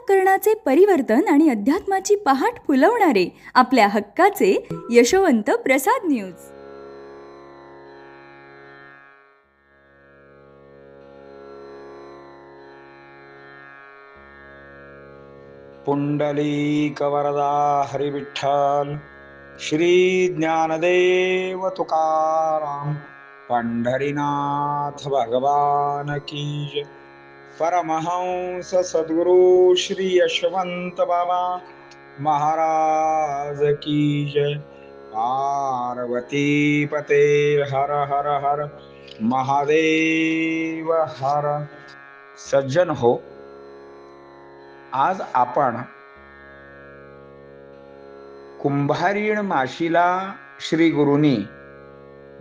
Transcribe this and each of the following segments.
अंतःकरणाचे परिवर्तन आणि अध्यात्माची पहाट फुलवणारे आपल्या हक्काचे यशवंत प्रसाद न्यूज. पुंडलीक वरदा हरी विठ्ठल. श्री ज्ञानदेव तुकाराम पंढरीनाथ भगवान की जय. परमहंस सद्गुरु श्री यशवंत बाबा महाराज की जय. पार्वती पते हर हर हर महादेव हर. सज्जन हो, आज आपण कुंभारीण माशीला श्री गुरुनी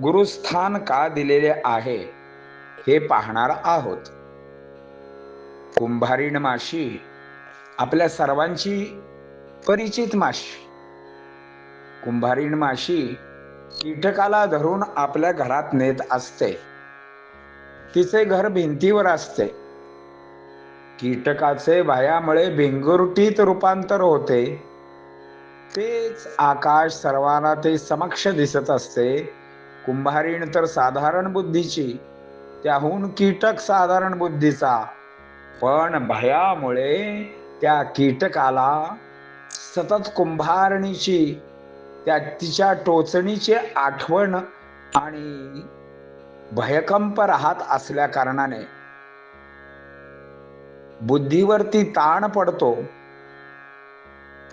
गुरुस्थान का दिलेले आहे हे पाहणार आहोत. कुंभारीण माशी आपल्या सर्वांची परिचित माशी. कुंभारीण माशी कीटकाला धरून आपल्या घरात नेत असते. तिचे घर भिंतीवर असते. कीटकाचे भयामुळे भिंगुरटीत रूपांतर होते. तेच आकाश सर्वांना ते समक्ष दिसत असते. कुंभारीण तर साधारण बुद्धीची, त्याहून कीटक साधारण बुद्धीचा. पण भयामुळे त्या कीटकाला सतत कुंभारणीची, तिच्या टोचणीची आठवण आणि भयकंप राहत असल्या कारणाने बुद्धीवरती ताण पडतो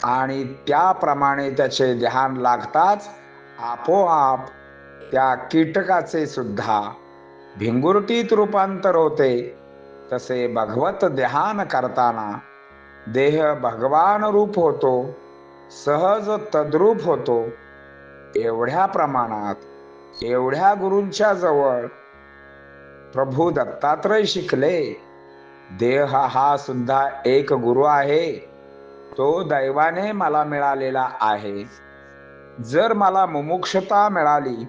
आणि त्याप्रमाणे त्याचे ध्यान लागताच आपोआप त्या कीटकाचे सुद्धा भिंगुरटीत रूपांतर होते. तसे भगवत ध्यान करताना देह भगवान रूप होतो, सहज तद्रूप होतो. एवढ्या प्रमाणात, एवढ्या गुरूंच्या जवळ प्रभू दत्तात्रय शिकले. देह हा सुद्धा एक गुरु आहे. तो दैवाने मला मिळालेला आहे. जर मला मुमुक्षता मिळाली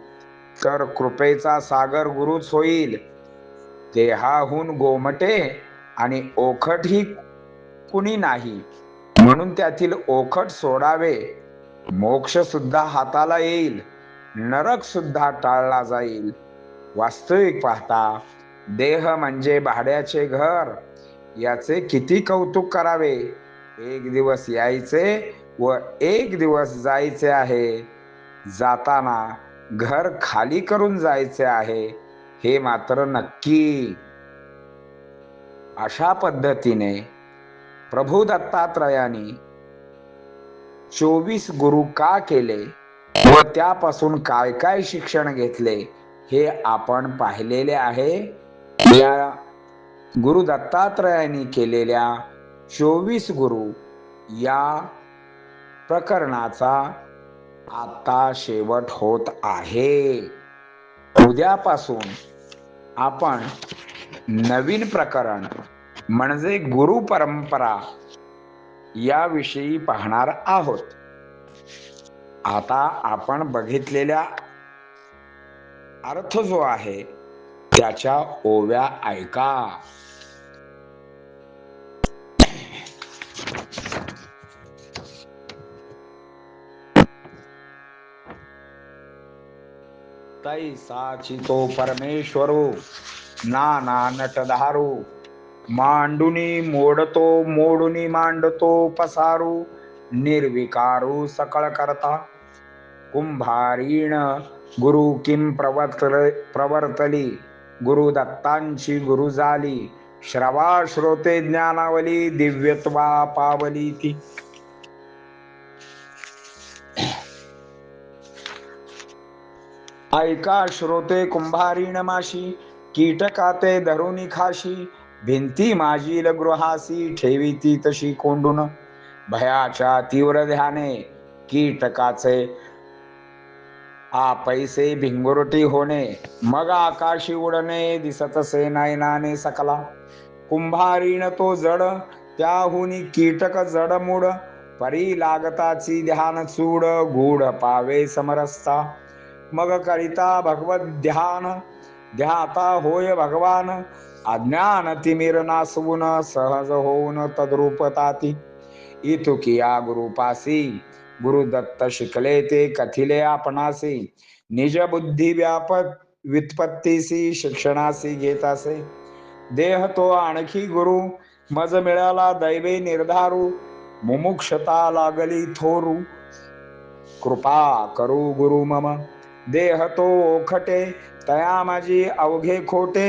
तर कृपेचा सागर गुरुच होईल. देहाहून गोमटे आणि ओखट ही कुणी नाही, म्हणून त्यातील ओखट सोडावे. मोक्ष सुद्धा हाताला येईल, नरक सुद्धा टाळला जाईल. वास्तविक पाहता देह म्हणजे भाड्याचे घर. याचे किती कौतुक करावे. एक दिवस यायचे व एक दिवस जायचे आहे. जाताना घर खाली करून जायचे आहे, हे मात्र नक्की. अशा पद्धतीने प्रभू दत्तात्रयांनी 24 गुरु का केले व त्यापासून काय काय शिक्षण घेतले हे आपण पाहिलेले आहे. या गुरु दत्तात्रयांनी केलेल्या 24 गुरु या प्रकरणाचा आता शेवट होत आहे. उद्यापासून आपण नवीन प्रकरण म्हणजे गुरु परंपरा याविषयी पाहणार आहोत. आता आपण बघितलेल्या अर्थ जो आहे त्याच्या ओव्या ऐका. तैसाची तो परमेश्वरू नाना नटधारू. मांडुनी मोडतो मोडुनी मांडतो पसारू. निर्विकारू सकळ करता. कुंभारीण गुरु किम प्रवर्तली. गुरु दत्तांची गुरु झाली. श्रवा श्रोते ज्ञानावली. दिव्यत्वा पावली ती. ऐका श्रोते कुंभारीण माशी. कीटकाते धरुनी खाशी. भिंती माझील गृहासी. ठेवी ती तशी कोंडून. भयाच्या तीव्र ध्याने कीटकाचे पैसे भिंगुरटी होणे. मग आकाशी उडणे. दिसतसे नयनाने सकला. कुंभारीण तो जड, त्याहुनी कीटक जडमूड. परी लागताची ध्यान चूड. गूढ पावे समरस्ता. मग करिता भगवत ध्यान. ध्याता होय भगवान. अज्ञान तिमिर नासवून सहज होऊन तद्रूपताती इतुकिया गुरुपासी गुरुदत्त शिकले ते कथिले आपणासी निज बुद्धी व्यापत व्युत्पत्तीसी शिक्षणासी घेतासे देह तो आणखी गुरु मज मिळाला दैवे निर्धारू मुमुक्षता लागली थोरू कृपा करू गुरु मम देह तो ओखटे तया माझी अवघे खोटे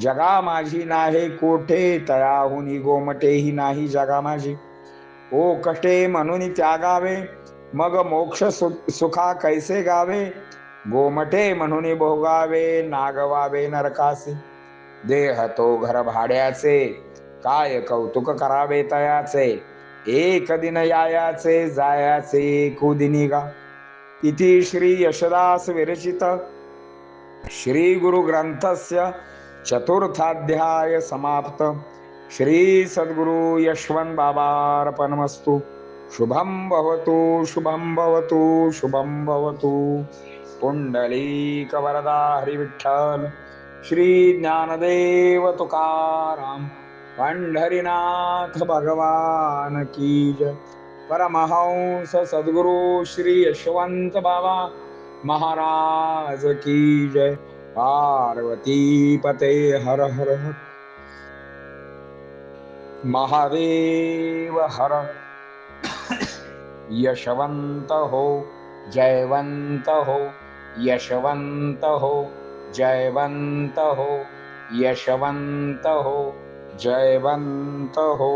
जगा माझी नाहे कोठे तयाहुनी गोमटेही नाही जगा माझी ओ कष्टे म्हणून त्यागावे मग मोक्ष सुखा कैसे गावे गोमटे म्हणून भोगावे नागवावे नरकासे देह तो घर भाड्याचे काय कौतुक करावे तयाचे एक दिन यायाचे जायाचे कुदिनी गा इति श्री यशदास विरचित श्री गुरु ग्रंथस्य चतुर्थाध्याय समाप्त श्री सद्गुरु यशवंत बाबार्पणमस्तु शुभम भवतु शुभम भवतु शुभम भवतु पुंडलीक वरदा हरि विठ्ठल श्री ज्ञानदेव तुकाराम पंढरीनाथ भगवान की जय परमहंस सद्गुरु श्री यशवंत बाबा महाराज की जय पार्वती पते हर हर हर महादेव हर यशवंत हो जयवंत हो यशवंत हो जयवंत हो यशवंत हो जयवंत हो।